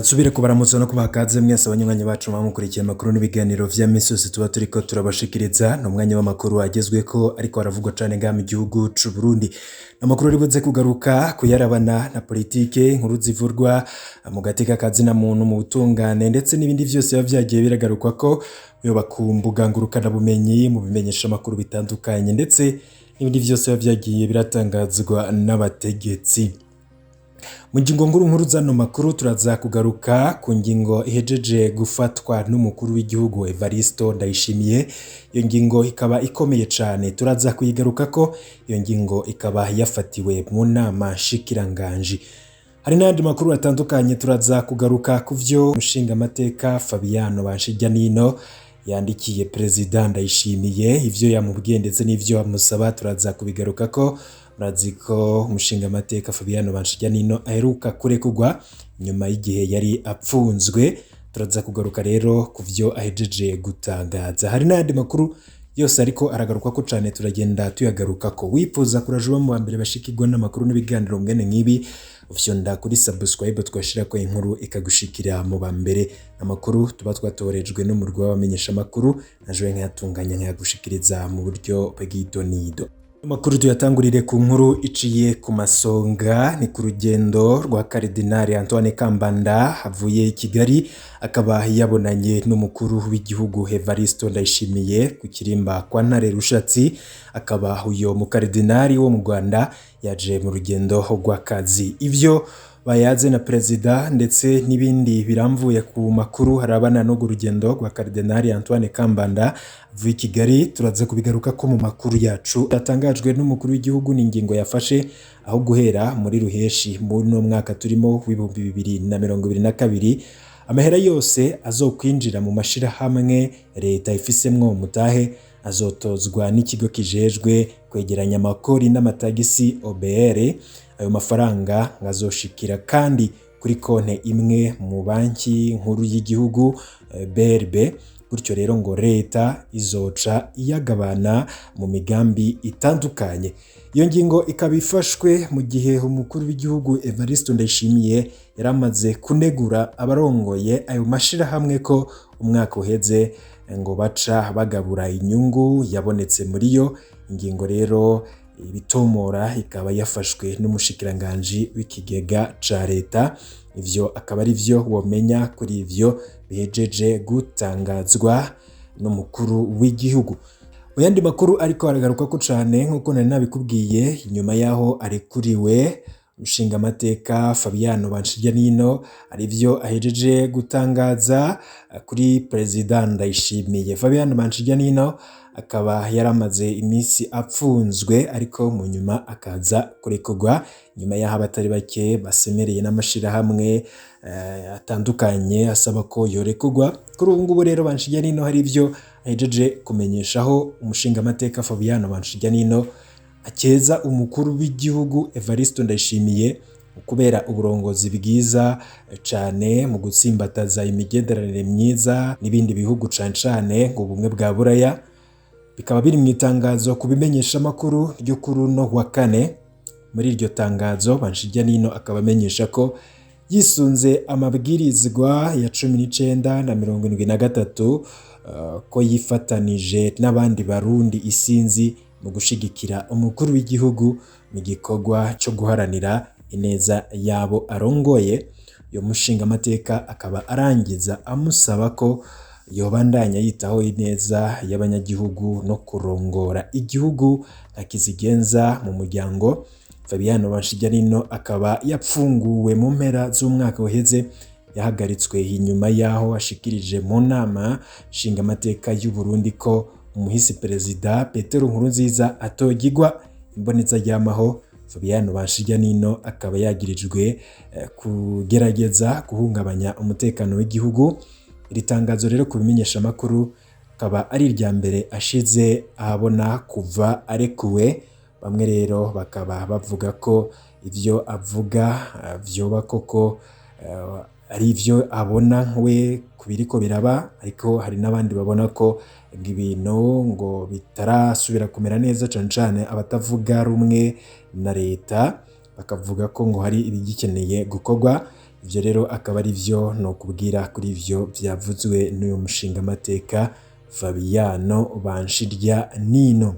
Kansubire kubaramutsa no kubakaze mwese abanywanyi bacu mwamukurikiye amakuru n'ibiganiro vya misi yose tuba turiko turabashikiriza no mwanya w'amakuru agezweko ariko aravugwa cane ngaha mu gihugu c'u Burundi. Amakuru ribuze kugaruka kuyarabana na politike, inkuru zivurwa mu gateka kazina muntu, mu butungane ndetse n'ibindi vyose biba vyagiye biragarukwa ko yoba ku mbuga ngurukana bumenyi, mu bimenyesha amakuru bitandukanye ndetse n'ibindi vyose biba vyagiye biratangazwa n'abategetsi. Mu ngingo nkuru zano makuru turaza kugaruka ku ngingo ihejeje gufatwa n'umukuru w'igihugu Evaristo Ndayishimiye. Iyo ngingo ikaba ikomeye cane, turaza kuyigaruka ko iyo ngingo ikaba yafatiwe mu nama shikiranganji. Hari n'andi makuru atandukanye turaza kugaruka ku vyo umushinga amateka Fabiano Banshiryanino yandikiye Perezida Ndayishimiye, ivyo yamubwiye ndetse n'ivyo amusaba turaza kubigaruka ko. Muraziko umushinga amateka Fabiano Banshiryanino aheruka kurekurwa nyuma y'igihe yari apfunzwe. Turaza kugaruka rero ku vyo ahejeje gutangaza. Hari n'andi makuru yose ariko aragaruka ko cane, turagenda tuyagaruka ko. Wifuza kurajuba mu bambere bashikirwa n'amakuru n'ibiganiro mwene nk'ibi, ufyonda kuri subscribe twashirako inkuru ikagushikira mu bambere. Amakuru tuba twatorejwe n'umurwi w'abamenyesha amakuru, naje nkayatunganya nkayagushikiriza mu buryo bw'idonido. Amakuru tuyatangurire ku nkuru iciye ku masonga. Ni ku rugendo rwa Karidinali Antoine Kambanda avuye i Kigali, akaba yabonanye n'umukuru w'igihugu Evaristo Ndayishimiye ku kirimba kwa Ntare Rushatsi. Akaba uyo mu Karidinali wo mu Rwanda yaje mu rugendo rw'akazi. Ivyo bayaze na Perezida ndetse n'ibindi biramvuye ku makuru harabana no urugendo rwa Karidinali Antoine Kambanda avuye i Kigali, turaza kubigaruka ko mu makuru yacu. Yatangajwe n'umukuru w'igihugu n'ingingo yafashe aho guhera muri Ruheshi muri no mwaka turimo w'ibihumbi 2022 amahera yose azokwinjira mu mashirahamwe leta ifisemwo mutahe azotozwa n'ikigo kijejwe kwegeranya amakori n'amatagisi OBR. Ayo mafaranga ngazoshikira kandi kuri konte imwe mu banki nkuru y'igihugu BRB. Gutyo rero ngo leta izoca iyagabana mu migambi itandukanye. Iyo ngingo ikabifashwe mu gihe umukuru w'igihugu Evaristo Ndayishimiye yaramaze kunegura abarongoye ayo mashirahamwe ko umwaka uheze ngo baca bagabura inyungu yabonetse muri yo. Ingingo rero ibitomora ikaba yafashwe n'umushikiranganji w'ikigega ca leta. Ivyo akaba ari vyo womenya kuri ivyo bihejeje gutangazwa n'umukuru w'igihugu. Mu yandi makuru ariko aragaruka ko cane nkuko nari nabikubwiye, inyuma yaho arekuriwe umushinga amateka Fabiano Banshiryanino, ari vyo ahejeje gutangaza kuri Perezida Ndayishimiye. Fabiano Banshiryanino akaba yaramaze imisi apfunzwe ariko mu nyuma akaza kurekurwa nyuma yaho abatari bake basemereye n'amashirahamwe atandukanye asaba ko yorekurwa. Kuri ubu ngubu rero Banshiryanino hari ivyo ahejeje kumenyeshaho umushinga amateka Fabiano Banshiryanino akeza umukuru w'igihugu Evaristo Ndayishimiye kubera uburongozi bwiza cane mu gutsimbataza imigenderanire myiza n'ibindi bihugu cane ngo ubumwe bwa Buraya. Bikaba biri mu itangazo kubimenyesha amakuru ryo kuri no wa kane. Muri iryo tangazo Banshiryanino akaba amenyesha ko yisunze amabwirizwa ya 19 na 73 ko yifatanije n'abandi barundi isinzi mu gushigikira umukuru w'igihugu mu gikorwa cyo guharanira ineza yabo arongoye. Uyo mushinga amateka akaba arangiza amusaba ko yobandanya yitaho ineza y'abanyagihugu no kurongora igihugu akizigenza mu muryango. Fabiano Banshiryanino akaba yapfunguwe mu mpera z'umwaka uheze, yahagaritswe inyuma yaho ashikirije mu nama nshinga amateka y'u Burundi ko umuhisi Perezida Petero Nkurunziza atogigwa imboneza ryamaho. Fabiano Banshiryanino akaba yagirijwe kugerageza guhungabanya umutekano w'igihugu. Iri tangazo rero kubimenyesha amakuru akaba ari irya mbere ashize ahabona kuva arekuwe. Bamwe rero bakaba bavuga ko ivyo avuga vyoba koko ari ivyo abona we kubiriko biraba, ariko hari n'abandi babona ko ibintu ngo bitarasubira kumera neza cane abatavuga rumwe na leta, bakavuga ko ngo hari ibigikeneye gukorwa. ivyo rero akaba ari vyo no kubwira kuri ivyo vyavuzwe n'uyu mushingamateka Fabiano Banshirya Nino.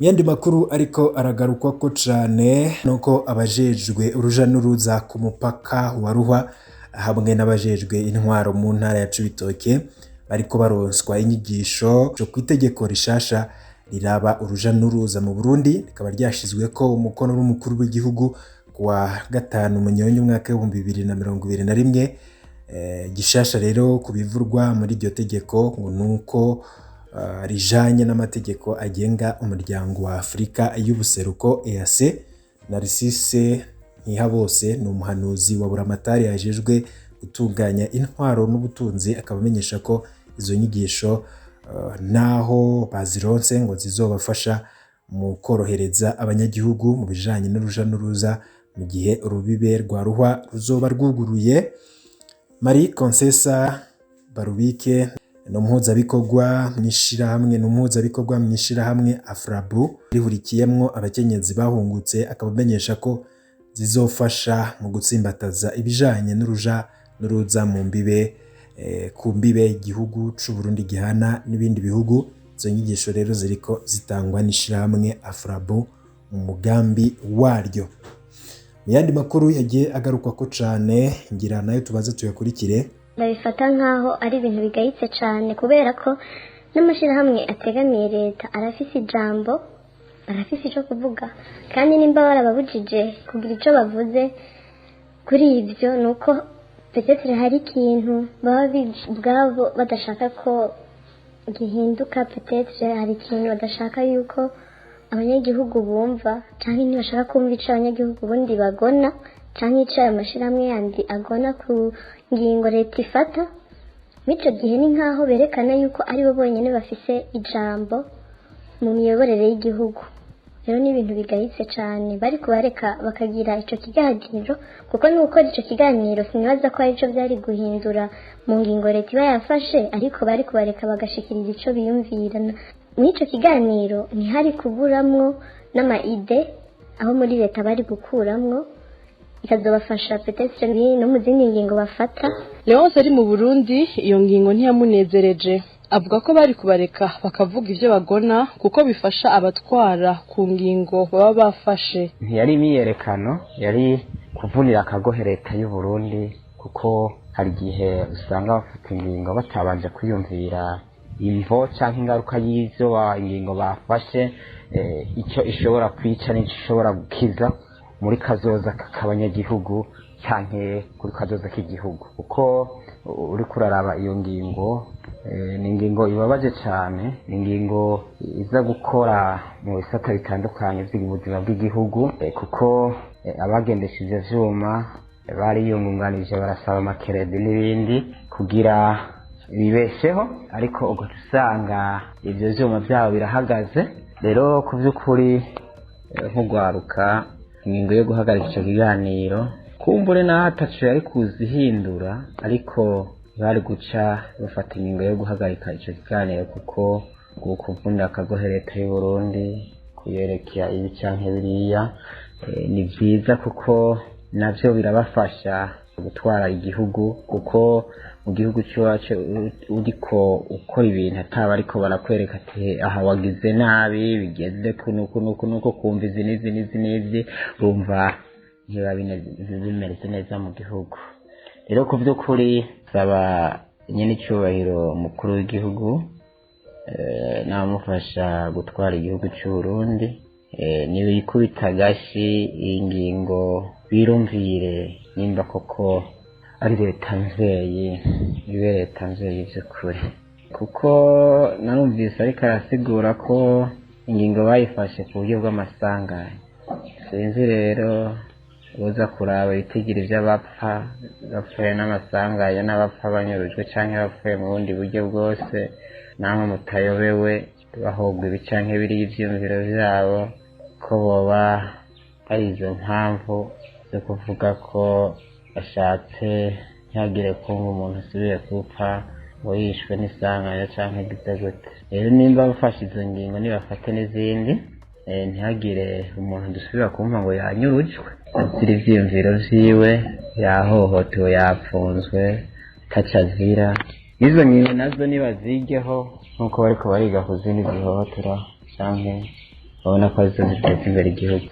Yandi makuru ariko aragarukwako cane nuko abajejwe uruja n'uruza ku mupaka wa Ruhwa hamwe n'abajejwe intwaro mu ntara ya Cibitoke bariko baronswa inyigisho cyo kwitegeko rishasha riraba uruja n'uruza mu Burundi, rikaba ryashizweko umukono n'umukuru w'igihugu kuwa 5 Munyonyo umwaka wa 2021. Gishasha rero kubivurwa muri iryo tegeko ngo nuko rijanye n'amategeko agenga umuryango wa Afrika y'ubuseruko EAC. Narcisse Ntihabose ni umuhanuzi wa Buramatari yajejwe gutunganya intwaro n'ubutunzi, akaba amenyesha ko izo nyigisho naho bazironse ngo zizobafasha mu korohereza abanyagihugu mu bijanye n'uruja n'uruza mu gihe urubibe rwa Ruhwa ruzoba rwuguruye. Marie Concessa Barubike n'umuhuzabikorwa mw'ishirahamwe Afrabu rihurikiyemwo abakenyezi bahungutse, akaba amenyesha ko zizofasha mu gutsimbataza ibijanye n'uruja n'uruza mu mbibe ku mbibe igihugu c'u Burundi gihana n'ibindi bihugu. Izo nyigisho rero ziriko zitangwa n'ishirahamwe Afrabu mu mugambi waryo. Mu yandi makuru yagiye agarukwako cane ngira nayo tubaze tuyakurikire. Ndabifata nkaho ari ibintu bigayitse cane kubera ko n'amashirahamwe ategamiye leta arafise ijambo, arafise ico kuvuga, kandi nimba barababujije kugira ico bavuze kuri ivyo nuko peut-être hari ikintu baba ubwabo badashaka ko gihinduka, peut-être hari ikintu badashaka yuko abanyagihugu bumva, canke ntibashaka kumva ico abanyagihugu bundi bagona, canke ico ayo mashirahamwe yandi agona ku ngingo leta ifata. Mico gihe ni nkaho berekana yuko ari bo bonyene bafise ijambo mu miyoborere y'igihugu. Rero ni ibintu bigayitse cane, bari kubareka bakagira ico kiganiro, kuko nuko ico kiganiro sinibaza ko ari ico vyari guhindura mu ngingo leta iba yafashe, ariko bari kubareka bagashikiriza ico biyumvira. N'ico kiganiro ntihari kuburamwo n'amaide aho muri leta bari gukuramwo ikazobafasha peut-être no mu zindi ngingo bafata. Leonce ari mu Burundi iyo ngingo ntiyamunezereje, avuga ko bari kubareka bakavuga ivyo bagona kuko bifasha abatwara ku ngingo baba bafashe. Ntiyari imyiyerekano, yari kuvunira akagohe leta y'u Burundi, kuko hari igihe usanga bafata ingingo batabanje kwiyumvira imvo canke ingaruka y'ivyo ingingo bafashe, icyo ishobora kwica n'icyo ishobora gukiza muri kazoza k'abanyagihugu canke kuri kazoza k'igihugu. Kuko uri kuraraba iyo ngingo ni ingingo ibabaje cane, ni ingingo iza gukora mu bisata bitandukanye by'ubuzima bw'igihugu, kuko abagendesha ivyo vyuma bariyungunganije barasaba amakeredi n'ibindi kugira bibesheho, ariko ugaca usanga ivyo vyuma vyabo birahagaze. Rero ku vy'ukuri nk'ugwaruka ingingo yo guhagarika ico kiganiro kumbure naho ataco yari kuzihindura, ariko bari guca bafata ingingo yo guhagarika ico kiganiro kuko kuvunira akagohe leta y'u Burundi kuyerekea ibi canke biriya ni vyiza, kuko navyo birabafasha gutwara igihugu, kuko mu gihugu cyacu uriko ukora ibintu ataba ariko barakwereka ati aha wagize nabi bigeze kunuko kumva izi n'izi urumva ntiba bimeze neza mu gihugu. Rero ku by'ukuri saba nyene icyubahiro umukuru w'igihugu namufasha gutwara igihugu cy'u Burundi nibikubita gashi ingingo birumvire nimba koko ari leta nzeye, ibe leta nzeye by'ukuri, kuko narumvise ariko arasigura ko ingingo bayifashe ku buryo bw'amasanganya. Sinzi rero uza kuraba ibitigiri by'abapfa bapfuye n'amasanganya n'abapfa banyurujwe canke bapfuye mu bundi buryo bwose, namwe mutayobewe bahogwa ibi canke biri ivyiyumviro vyabo ko boba ari izo mpamvu zo kuvuga ko ashatse ntihagire kumva umuntu asubiye gupfa ngo yishwe n'isanganya canke gize gute. Rero nimba bafashe izo ngingo nibafate n'izindi ntihagire umuntu dusubira kumva ngo yanyurujwe azira ivyiyumviro vyiwe, yahohotewe, yapfunzwe, taco azira. Izo ngingo nazo nibazigeho nk'uko bariko bariga ku zindi zihohotera canke babona ko arizo ziteza imbere igihugu.